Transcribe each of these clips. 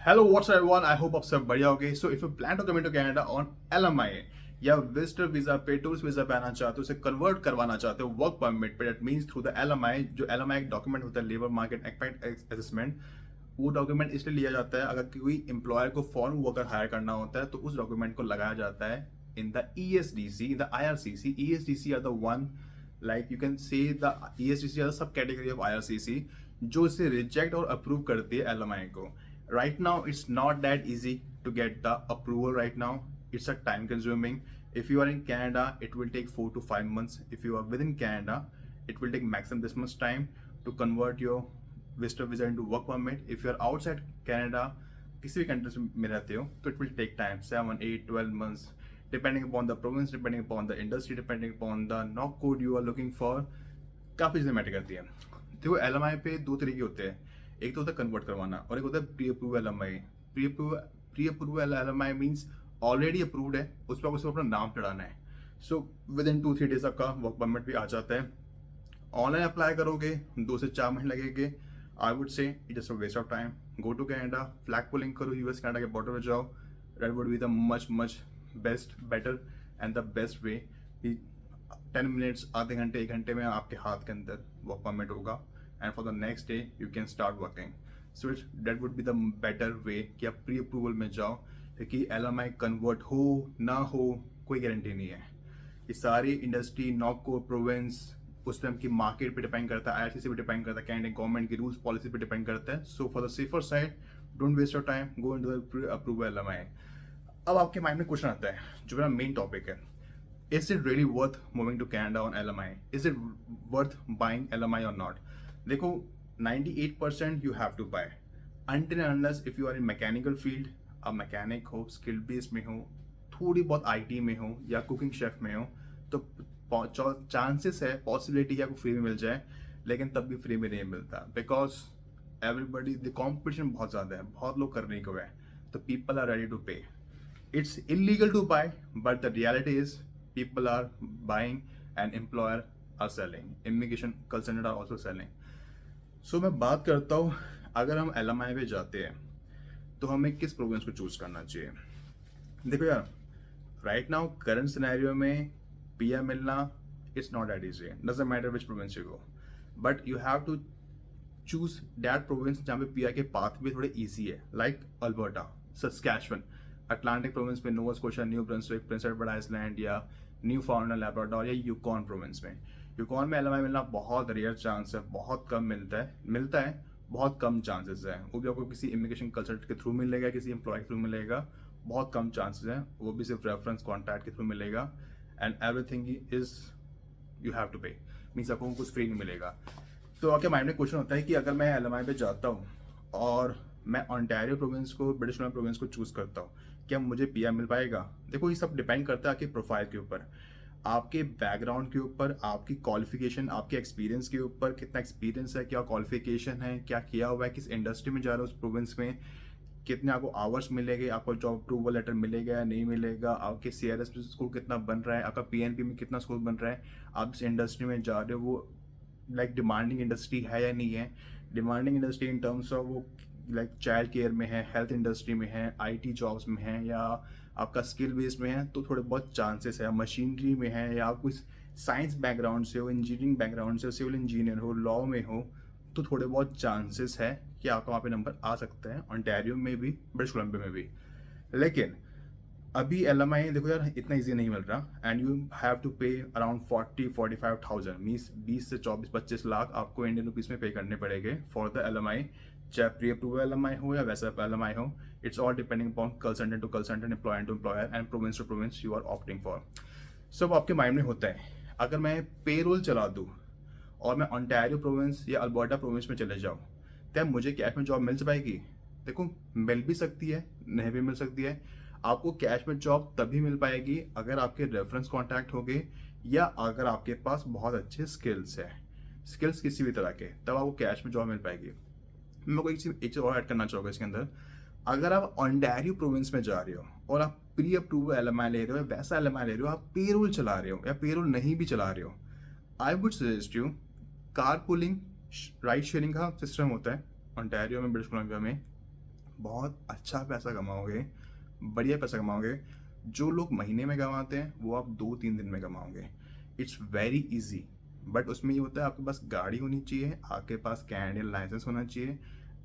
Hello, what's up everyone? I hope आप सब बढ़िया होगे. So if you plan to come into Canada on LMI या visitor visa पे टूरिस्ट वीजा पे आना चाहते हो, उसे कन्वर्ट करवाना चाहते हो वर्क परमिट पे, that means through the LMI. जो LMI एक डॉक्यूमेंट होता है, लेबर मार्केट एक्सपेक्ट असेसमेंट. वो डॉक्यूमेंट इसलिए लिया जाता है अगर कोई एम्प्लॉयर को फॉरेन वर्कर हायर करना होता है तो उस डॉक्यूमेंट को लगाया जाता है in the ESDC, in the IRCC. ESDC are the one, like you can say the ESDC are the subcategory of IRCC जो इसे रिजेक्ट और अप्रूव करती है LMI को. Right now it's not that easy to get the approval. Right now it's a time consuming. If you are in Canada it will take 4 to 5 months. If you are within Canada it will take maximum this much time to convert your visitor visa into work permit. If you are outside Canada, किसी भी country में रहते हो तो it will take time 7, 8, 12 months depending upon the province, depending upon the industry, depending upon the knock code you are looking for. काफ़ी चीज़ें matter करती हैं. देखो LMI पे दो तरीके होते हैं. एक तो होता है कन्वर्ट करवाना और एक होता है pre approve LMI. Pre approve LMI means already approved है, उस पर उसको अपना नाम चढ़ाना है. सो विद इन 2-3 डेज आपका वर्क परमिट भी आ जाता है. ऑनलाइन अप्लाई करोगे 2 से 4 महीने लगेंगे. I would say it just a waste of time. Go to Canada, flag pulling करो, US कनाडा के बॉर्डर पर जाओ. That would be the much best, better and the best way. 10 minutes, आधे घंटे, 1 घंटे में आपके हाथ के अंदर वर्क परमिट होगा. And for the next day you can start working. So that would be the better way कि आप प्री अप्रूवल में जाओ, क्योंकि LMI कन्वर्ट हो ना हो कोई गारंटी नहीं है. ये सारी इंडस्ट्री, नॉको, प्रोविंस, उस टाइम की मार्केट पे डिपेंड करता है, IRCC पे डिपेंड करता है, कैनेडियन गवर्नमेंट की रूल्स पॉलिसी पे डिपेंड करता है. So for the safer side don't waste your time, go into the pre approval LMI. अब आपके माइंड में क्वेश्चन आता है जो मेरा मेन टॉपिक है. Is it really worth moving to Canada on LMI? Is it worth buying LMI or not? देखो 98% you have to buy until and unless if you are in mechanical field, आप mechanic हो, skill base में हो, थोड़ी बहुत IT में हो या कुकिंग शेफ में हो, तो चांसेस है, पॉसिबिलिटी है आपको फ्री में मिल जाए. लेकिन तब भी फ्री में नहीं मिलता, बिकॉज एवरीबडी, द कॉम्पिटिशन बहुत ज़्यादा है, बहुत लोग करने को है, तो पीपल आर रेडी टू पे. It's illegal to buy, but the reality is people are buying and employer are selling. Immigration consultant are also selling. So मैं बात करता हूँ, अगर हम LMI पे जाते हैं तो हमें किस प्रोविंस को चूज करना चाहिए. देखो यार, राइट नाउ करंट सिनेरियो में PR मिलना it's not that easy. Doesn't matter which province you go, but you have to choose that province जहाँ पे PR के पाथ भी थोड़े ईजी है, like Alberta, Saskatchewan, Atlantic province में, Nova Scotia, New Brunswick, Prince Edward Island या Newfoundland, Labrador या Yukon province में. यूकॉन में LMI मिलना बहुत रेयर चांस है, बहुत कम मिलता है, बहुत कम चांसेस है. वो भी आपको किसी इमिग्रेशन कंसल्टेंट के थ्रू मिलेगा, किसी एम्प्लॉय के थ्रू मिलेगा, बहुत कम चांसेस हैं. वो भी सिर्फ रेफरेंस कॉन्टैक्ट के थ्रू मिलेगा. And everything is you have to pay, means आपको कुछ फ्री नहीं मिलेगा. तो आपके माइंड में क्वेश्चन होता है कि अगर मैं LMI पे जाता हूँ और मैं ऑन्टारियो प्रोविंस को, ब्रिटिश कोलंबिया प्रोविंस को चूज करता हूँ, क्या मुझे PR मिल पाएगा? देखो ये सब डिपेंड करता है आपके प्रोफाइल के ऊपर, आपके बैकग्राउंड के ऊपर, आपकी क्वालिफिकेशन, आपके एक्सपीरियंस के ऊपर. कितना एक्सपीरियंस है, क्या क्वालिफिकेशन है, क्या किया हुआ है, किस इंडस्ट्री में जा रहे हो उस प्रोविंस में, कितने आपको आवर्स मिलेंगे, आपको जॉब अप्रूवल लेटर मिलेगा या नहीं मिलेगा, आपके CRS स्कोर कितना बन रहा है, आपका PNP में कितना स्कोर बन रहा है, आप जिस इंडस्ट्री में जा रहे हो वो लाइक डिमांडिंग इंडस्ट्री है या नहीं है. Demanding industry in terms of वो लाइक चाइल्ड केयर में है, हेल्थ इंडस्ट्री में है, IT जॉब्स में है, या आपका स्किल बेस्ड में है तो थोड़े बहुत चांसेस है. मशीनरी में है या आप कुछ साइंस बैकग्राउंड से हो, इंजीनियरिंग बैकग्राउंड से, सिविल इंजीनियर हो, लॉ में हो, तो थोड़े बहुत चांसेस है कि आपका वहाँ पे नंबर आ सकता है, ऑन्टारियो में भी, ब्रिटिश कोलंबिया में भी. लेकिन अभी LMI देखो यार इतना ईजी नहीं मिल रहा. एंड यू हैव टू पे अराउंड 40-45,000, मीन्स 20 से 24-25 लाख आपको इंडियन रुपीज़ में पे करने पड़ेंगे फॉर द LMI. चाहे प्री अप्रूवल LMI हो या वैसा LMI हो, it's all depending upon consultant to consultant, employer to employer and province to province you are opting for. सब आपके माइंड में होता है, अगर मैं पेरोल चला दूँ और मैं ऑन्टारियो प्रोविंस या अल्बर्टा प्रोविंस में चले जाऊँ, क्या मुझे कैश में जॉब मिल पाएगी? देखो मिल भी सकती है, नहीं भी मिल सकती है. आपको कैश में जॉब तभी मिल पाएगी अगर आपके रेफरेंस कॉन्टैक्ट हो गए या अगर आपके पास बहुत अच्छे स्किल्स है, स्किल्स किसी भी तरह के, तब आपको कैश में जॉब मिल पाएगी. मैं कोई एक चीज़ और ऐड करना चाहूँगा इसके अंदर. अगर आप ऑन्टारियो प्रोविंस में जा रहे हो और आप प्री अप्रूवल LMI ले रहे हो, वैसा LMI ले रहे हो, आप पेरोल चला रहे हो या पेरोल नहीं भी चला रहे हो, I would suggest you car pulling, ride sharing का सिस्टम होता है ऑन्टारियो में, ब्रिटिश कोलंबिया में. बहुत अच्छा पैसा कमाओगे, बढ़िया पैसा कमाओगे। जो लोग महीने में कमाते हैं वो आप 2-3 दिन में कमाओगे। It's very easy. बट उसमें ये होता है आपके पास गाड़ी होनी चाहिए, आपके पास कैनेडियन लाइसेंस होना चाहिए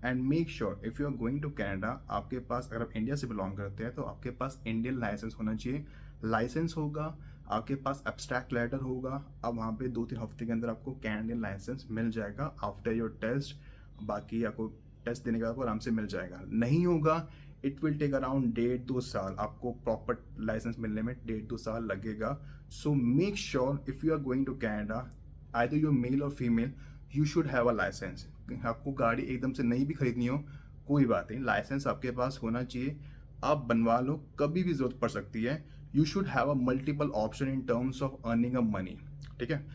and make sure if you are going to Canada, आपके पास, अगर आप इंडिया से बिलोंग करते हैं तो आपके पास इंडियन लाइसेंस होना चाहिए। लाइसेंस होगा, आपके पास एब्स्ट्रैक्ट लेटर होगा, अब वहाँ पे 2-3 हफ्ते के अंदर आपको कैनेडियन लाइसेंस मिल जाएगा आफ्टर योर टेस्ट। बाकी आपको टेस्ट देने के बाद आपको आराम से मिल जाएगा। नहीं होगा, इट विल टेक अराउंड 1.5-2 साल, आपको प्रॉपर लाइसेंस मिलने में 1.5-2 साल लगेगा। So make sure if you are going to Canada, either you male और female, you should have a licence. आपको गाड़ी एकदम से नई भी खरीदनी हो, कोई बात नहीं, लाइसेंस आपके पास होना चाहिए। आप बनवा लो, कभी भी जरूरत पड़ सकती है। You should have a multiple option in terms of earning a money. ठीक है,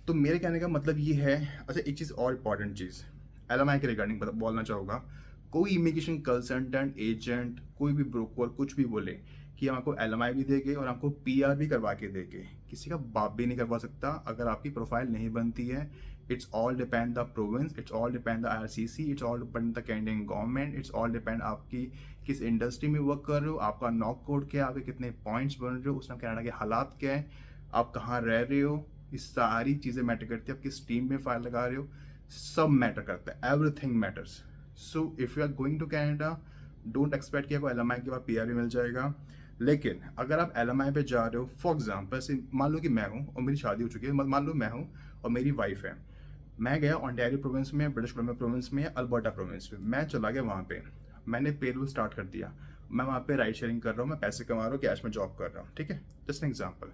तो मेरे कहने का मतलब ये है। अच्छा, एक चीज़ और इम्पॉर्टेंट चीज़ एलएमआई के रिगार्डिंग बोलना चाहूँगा। कोई इमिग्रेशन कंसल्टेंट, एजेंट, कोई भी ब्रोकर कुछ भी बोले कि हम आपको एलएमआई भी देंगे और आपको पीआर भी करवा के देंगे, किसी का बाप भी नहीं करवा सकता अगर आपकी प्रोफाइल नहीं बनती है। It's all depend the province, it's all depend the IRCC, it's all depend the Canadian government, it's all depend आपकी किस इंडस्ट्री में वर्क कर रहे हो, आपका नॉक कोड क्या है, आपके कितने पॉइंट्स बन रहे हो, उस टाइम कनाडा के हालात क्या है, आप कहाँ रह रहे हो, ये सारी चीज़ें मैटर करती है। आप किस टीम में फाइल लगा रहे हो, सब मैटर करता है, everything matters. So if you are going to Canada, don't expect कि आपको एलएमआई के बाद पीआर भी मिल जाएगा। लेकिन अगर आप एलएमआई पे जा रहे हो, फॉर एग्जाम्पल ऐसे मान लो कि मैं हूँ और मेरी शादी हो चुकी है, मान लो मैं हूँ और मेरी वाइफ है। मैं गया ओंटारियो प्रोविंस में, ब्रिटिश कोलंबिया प्रोविंस में या अल्बर्टा प्रोविंस में, मैं चला गया वहाँ पे, मैंने पेरोल स्टार्ट कर दिया, मैं वहाँ पे राइड शेयरिंग कर रहा हूँ, मैं पैसे कमा रहा हूँ, कैश में जॉब कर रहा हूँ। ठीक है, जस्ट एन एग्जाम्पल।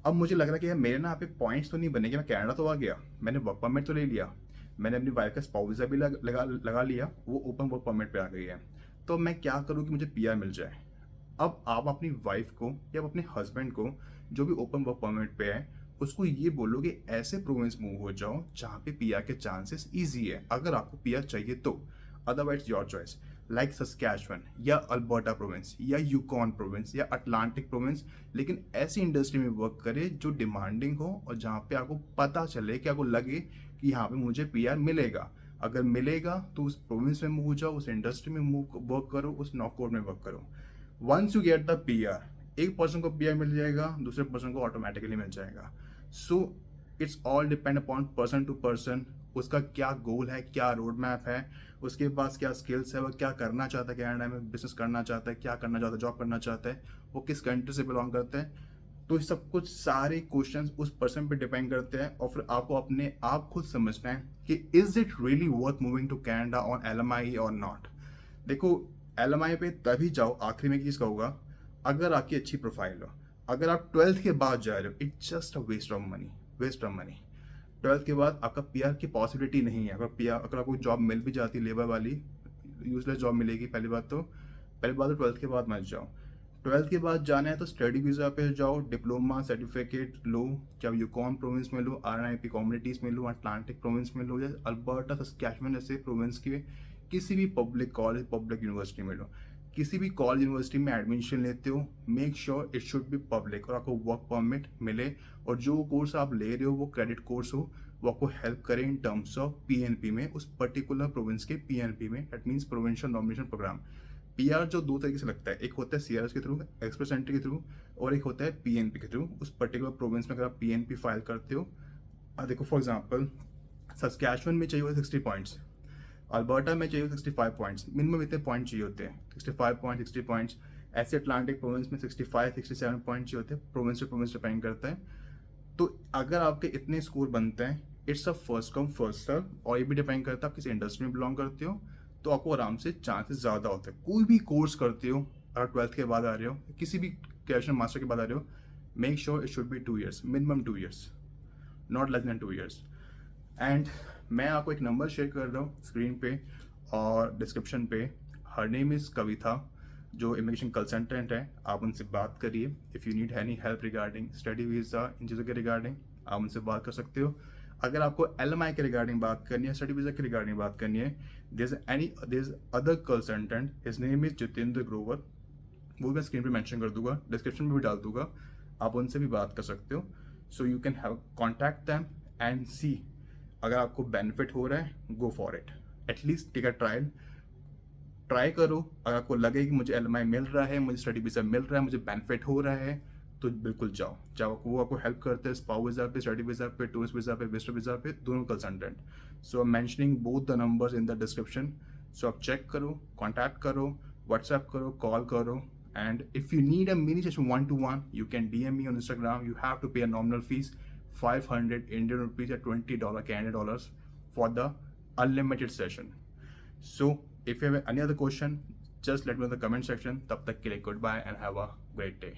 अब मुझे लग रहा है कि यार मेरे ना यहाँ पे पॉइंट्स तो नहीं बनेंगे, मैं कनाडा तो आ गया, मैंने वर्क परमिट तो ले लिया, मैंने अपनी वाइफ का स्पाउस वीज़ा भी लगा लिया, वो ओपन वर्क परमिट पे आ गई है। तो मैं क्या करूँ कि मुझे पीआर मिल जाए। अब आप अपनी वाइफ को या अपने हस्बैंड को, जो भी ओपन वर्क परमिट पे है, उसको ये बोलो कि ऐसे प्रोविंस मूव हो जाओ जहाँ पे पीआर के चांसेस ईजी है, अगर आपको पीआर चाहिए तो। Otherwise your choice, like Saskatchewan या अल्बर्टा प्रोविंस या यूकॉन प्रोविंस या अटलांटिक प्रोविंस, लेकिन ऐसी इंडस्ट्री में वर्क करे जो डिमांडिंग हो और जहाँ पे आपको पता चले कि आपको लगे कि यहाँ पे मुझे पीआर मिलेगा। अगर मिलेगा तो उस प्रोविंस में मूव जाओ, उस इंडस्ट्री में मूव वर्क करो, उस नॉक कोड में वर्क करो। Once you get the PR, एक पर्सन को पीआर मिल जाएगा, दूसरे पर्सन को ऑटोमेटिकली मिल जाएगा। So it's all depend upon person to person, उसका क्या गोल है, क्या रोड मैप है, उसके पास क्या स्किल्स है, वो क्या करना चाहता है, कनाडा में बिजनेस करना चाहता है, क्या करना चाहता है, जॉब करना चाहता है, वो किस कंट्री से बिलोंग करता है। तो ये सब कुछ सारे क्वेश्चंस उस पर्सन पे डिपेंड करते हैं और फिर आपको अपने आप खुद समझना है कि is it really worth moving to Canada on LMI और नॉट। देखो, एलएमआई पे तभी जाओ, आखिरी में चीज़ कहूँगा, अगर आपकी अच्छी प्रोफाइल हो। अगर आप 12th के बाद जा रहे हो, it's just a waste of money, waste of money. 12th के बाद आपका पीआर की पॉसिबिलिटी नहीं है। अगर आपको जॉब मिल भी जाती है लेबर वाली, यूजलेस जॉब मिलेगी। पहली बात तो 12th के बाद मत जाओ। 12th के बाद जाना है तो स्टडी वीज़ा पे जाओ, डिप्लोमा सर्टिफिकेट लो, चाहे यूकॉन प्रोविंस में लो, आरएनआईपी कम्युनिटीज़ में लो, अटलांटिक प्रोविंस में लो, या अल्बर्टा सस्कैचुअन जैसे प्रोविंस के किसी भी पब्लिक कॉलेज, पब्लिक यूनिवर्सिटी में लो। किसी भी कॉलेज यूनिवर्सिटी में एडमिशन लेते हो, make sure it should be public और आपको वर्क परमिट मिले, और जो कोर्स आप ले रहे हो वो क्रेडिट कोर्स हो, वो आपको हेल्प करे इन टर्म्स ऑफ पीएनपी में, उस पर्टिकुलर प्रोविंस के पीएनपी में, that means provincial nomination programme. PR जो दो तरीके से लगता है, एक होता है सीआरएस के थ्रू, एक्सप्रेस एंट्री के थ्रू, और एक होता है पीएनपी के थ्रू। उस पर्टिकुलर प्रोविंस में अगर आप पीएनपी फाइल करते हो, देखो फॉर एग्जांपल सस्कैचुअन में चाहिए होते 60 पॉइंट्स, अल्बर्टा में चाहिए 65 पॉइंट्स, मिनिमम इतने पॉइंट चाहिए होते हैं, 65 पॉइंट, 60 पॉइंट्स। ऐसे अटलांटिक प्रोविंस में 65 67 पॉइंट चाहिए होते हैं, प्रोविंस से प्रोविंस डिपेंड करता है। तो अगर आपके इतने स्कोर बनते हैं, it's a first come first serve, और ये भी डिपेंड करता है आप किसी इंडस्ट्री में बिलोंग करते हो, तो आपको आराम से चांसेस ज़्यादा होते हैं। कोई भी कोर्स करते हो, अगर 12th के बाद आ रहे हो, किसी भी ग्रेजुएशन मास्टर के बाद आ रहे हो, make sure it should be 2 years, minimum 2 years, not less than 2 years। And मैं आपको एक नंबर शेयर कर रहा हूँ स्क्रीन पे और डिस्क्रिप्शन पे। हर नेम इज़ कविता, जो इमिग्रेशन कंसल्टेंट है, आप उनसे बात करिए। If you need any help regarding study visa, इन चीज़ों के रिगार्डिंग आप उनसे बात कर सकते हो। अगर आपको एलएमआई के रिगार्डिंग बात करनी है, स्टडी वीज़ा के रिगार्डिंग बात करनी है, there is other consultant, his name is Jitendra Grover, वो मैं स्क्रीन पे मेंशन कर दूंगा, डिस्क्रिप्शन में भी डाल दूंगा, आप उनसे भी बात कर सकते हो। So you can have contact them and see, अगर आपको बेनिफिट हो रहा है, go for it, at least take a trial. Try करो। अगर आपको लगे कि मुझे एल मिल रहा है, मुझे स्टडी वीज़ा मिल रहा है, मुझे बेनिफिट हो रहा है, तो बिल्कुल जाओ जाओ। वो आपको हेल्प करते हैं स्पाउस वीज़ा पे, स्टडी वीज़ा पे, टूरिस्ट वीज़ा पे, विजिटर वीज़ा पे, दोनों consultant. So I am mentioning both the numbers in the description. सो आप चेक करो, कॉन्टैक्ट करो, व्हाट्सएप करो, कॉल करो। And if you need a mini session one-to-one, you can DM me on Instagram. You have to pay a nominal fees, 500 Indian rupees or $20 Canadian dollars for the unlimited session. So if you have any other question, just let me know in the comment section. Tab tak ke liye goodbye and have a great day.